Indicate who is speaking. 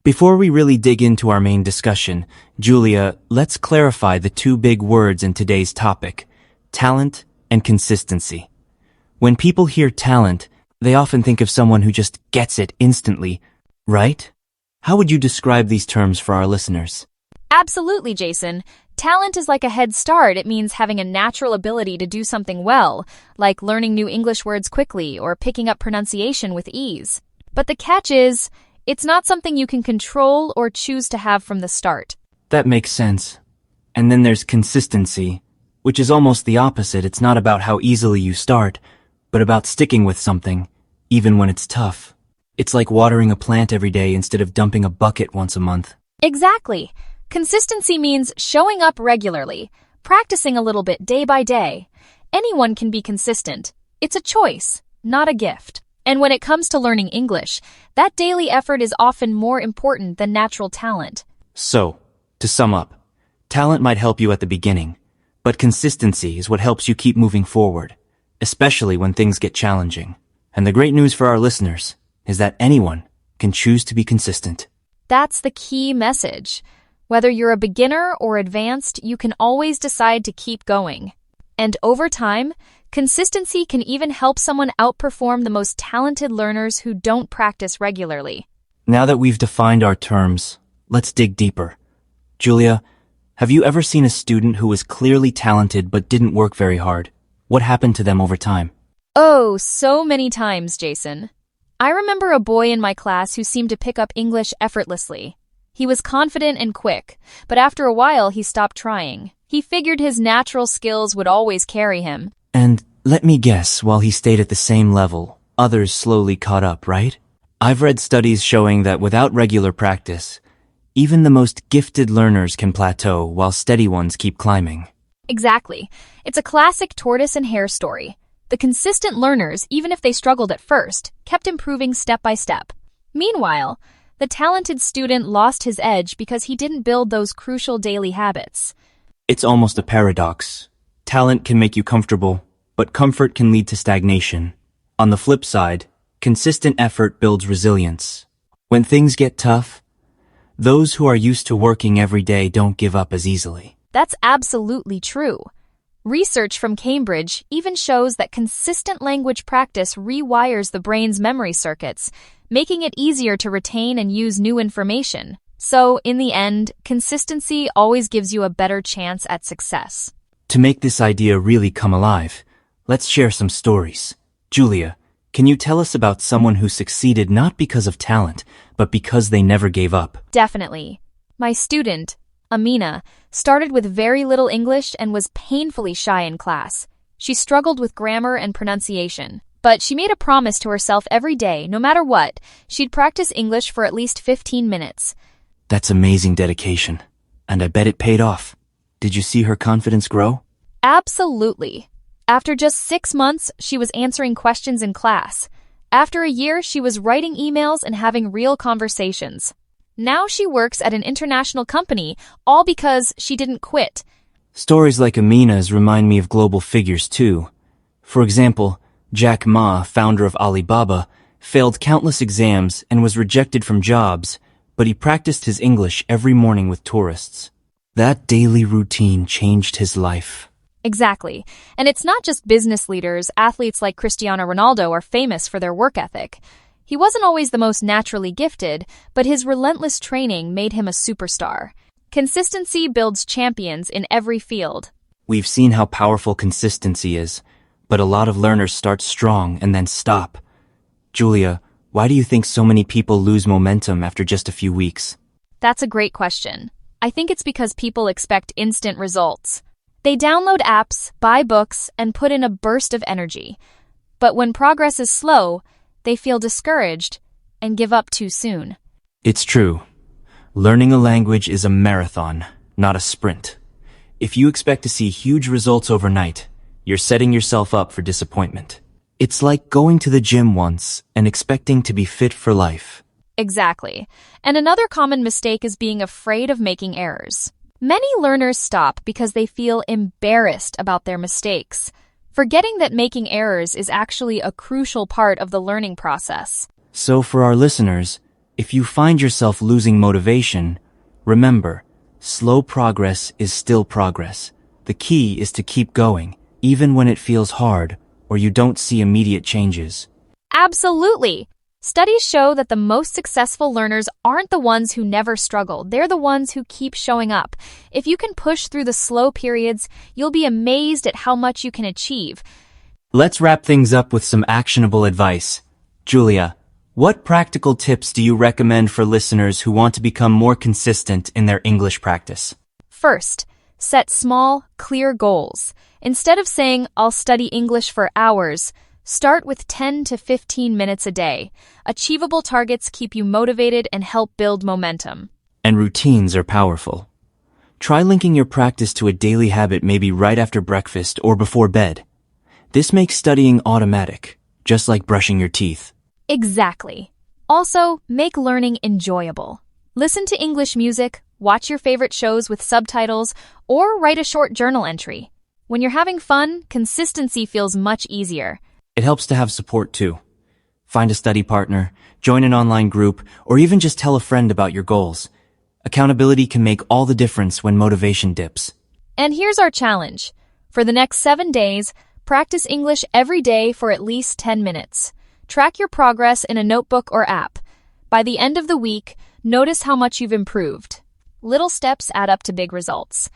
Speaker 1: Before we really dig into our main discussion, Julia, let's clarify the two big words in today's topic, talent and consistency. When people hear talent, they often think of someone who just gets it instantly, right? How would you describe these terms for our listeners?
Speaker 2: Absolutely, Jason. Talent is like a head start. It means having a natural ability to do something well, like learning new English words quickly or picking up pronunciation with ease. But the catch is, it's not something you can control or choose to have from the start.
Speaker 1: That makes sense. And then there's consistency, which is almost the opposite. It's not about how easily you start, but about sticking with something, even when it's tough. It's like watering a plant every day instead of dumping a bucket once a month.
Speaker 2: Exactly. Consistency means showing up regularly, practicing a little bit day by day. Anyone can be consistent. It's a choice, not a gift. And when it comes to learning English, that daily effort is often more important than natural talent.
Speaker 1: So, to sum up, talent might help you at the beginning, but consistency is what helps you keep moving forward, especially when things get challenging. And the great news for our listeners is that anyone can choose to be consistent.
Speaker 2: That's the key message. Whether you're a beginner or advanced, you can always decide to keep going. And over time, consistency can even help someone outperform the most talented learners who don't practice regularly.
Speaker 1: Now that we've defined our terms, let's dig deeper. Julia, have you ever seen a student who was clearly talented but didn't work very hard? What happened to them over time?
Speaker 2: Oh, so many times, Jason. I remember a boy in my class who seemed to pick up English effortlessly. He was confident and quick, but after a while he stopped trying. He figured his natural skills would always carry him.
Speaker 1: And let me guess, while he stayed at the same level, others slowly caught up, right? I've read studies showing that without regular practice, even the most gifted learners can plateau while steady ones keep climbing.
Speaker 2: Exactly. It's a classic tortoise and hare story. The consistent learners, even if they struggled at first, kept improving step by step. Meanwhile, the talented student lost his edge because he didn't build those crucial daily habits.
Speaker 1: It's almost a paradox. Talent can make you comfortable, but comfort can lead to stagnation. On the flip side, consistent effort builds resilience. When things get tough, those who are used to working every day don't give up as easily.
Speaker 2: That's absolutely true. Research from Cambridge even shows that consistent language practice rewires the brain's memory circuits, making it easier to retain and use new information. So, in the end, consistency always gives you a better chance at success.
Speaker 1: To make this idea really come alive, let's share some stories. Julia, can you tell us about someone who succeeded not because of talent, but because they never gave up?
Speaker 2: Definitely. My student, Amina, started with very little English and was painfully shy in class. She struggled with grammar and pronunciation, but she made a promise to herself every day, no matter what, she'd practice English for at least 15 minutes.
Speaker 1: That's amazing dedication, and I bet it paid off. Did you see her confidence grow?
Speaker 2: Absolutely. After just 6 months, she was answering questions in class. After a year, she was writing emails and having real conversations. Now she works at an international company, all because she didn't quit.
Speaker 1: Stories like Amina's remind me of global figures too. For example, Jack Ma, founder of Alibaba, failed countless exams and was rejected from jobs, but he practiced his English every morning with tourists. That daily routine changed his life.
Speaker 2: Exactly. And it's not just business leaders. Athletes like Cristiano Ronaldo are famous for their work ethic. He wasn't always the most naturally gifted, but his relentless training made him a superstar. Consistency builds champions in every field.
Speaker 1: We've seen how powerful consistency is, but a lot of learners start strong and then stop. Julia, why do you think so many people lose momentum after just a few weeks?
Speaker 2: That's a great question. I think it's because people expect instant results. They download apps, buy books, and put in a burst of energy. But when progress is slow, they feel discouraged and give up too soon.
Speaker 1: It's true. Learning a language is a marathon, not a sprint. If you expect to see huge results overnight, you're setting yourself up for disappointment. It's like going to the gym once and expecting to be fit for life.
Speaker 2: Exactly. And another common mistake is being afraid of making errors. Many learners stop because they feel embarrassed about their mistakes, forgetting that making errors is actually a crucial part of the learning process.
Speaker 1: So for our listeners, If you find yourself losing motivation, remember, slow progress is still progress. The key is to keep going, even when it feels hard or you don't see immediate changes.
Speaker 2: Absolutely! Studies show that the most successful learners aren't the ones who never struggle. They're the ones who keep showing up. If you can push through the slow periods, you'll be amazed at how much you can achieve.
Speaker 1: Let's wrap things up with some actionable advice. Julia, what practical tips do you recommend for listeners who want to become more consistent in their English practice?
Speaker 2: First, set small, clear goals. Instead of saying, "I'll study English for hours," start with 10 to 15 minutes a day. Achievable targets keep you motivated and help build momentum.
Speaker 1: And routines are powerful. Try linking your practice to a daily habit, maybe right after breakfast or before bed. This makes studying automatic, just like brushing your teeth.
Speaker 2: Exactly. Also, make learning enjoyable. Listen to English music, watch your favorite shows with subtitles, or write a short journal entry. When you're having fun, consistency feels much easier.
Speaker 1: It helps to have support too. Find a study partner, join an online group, or even just tell a friend about your goals. Accountability can make all the difference when motivation dips.
Speaker 2: And here's our challenge. For the next 7 days, practice English every day for at least 10 minutes. Track your progress in a notebook or app. By the end of the week, notice how much you've improved. Little steps add up to big results.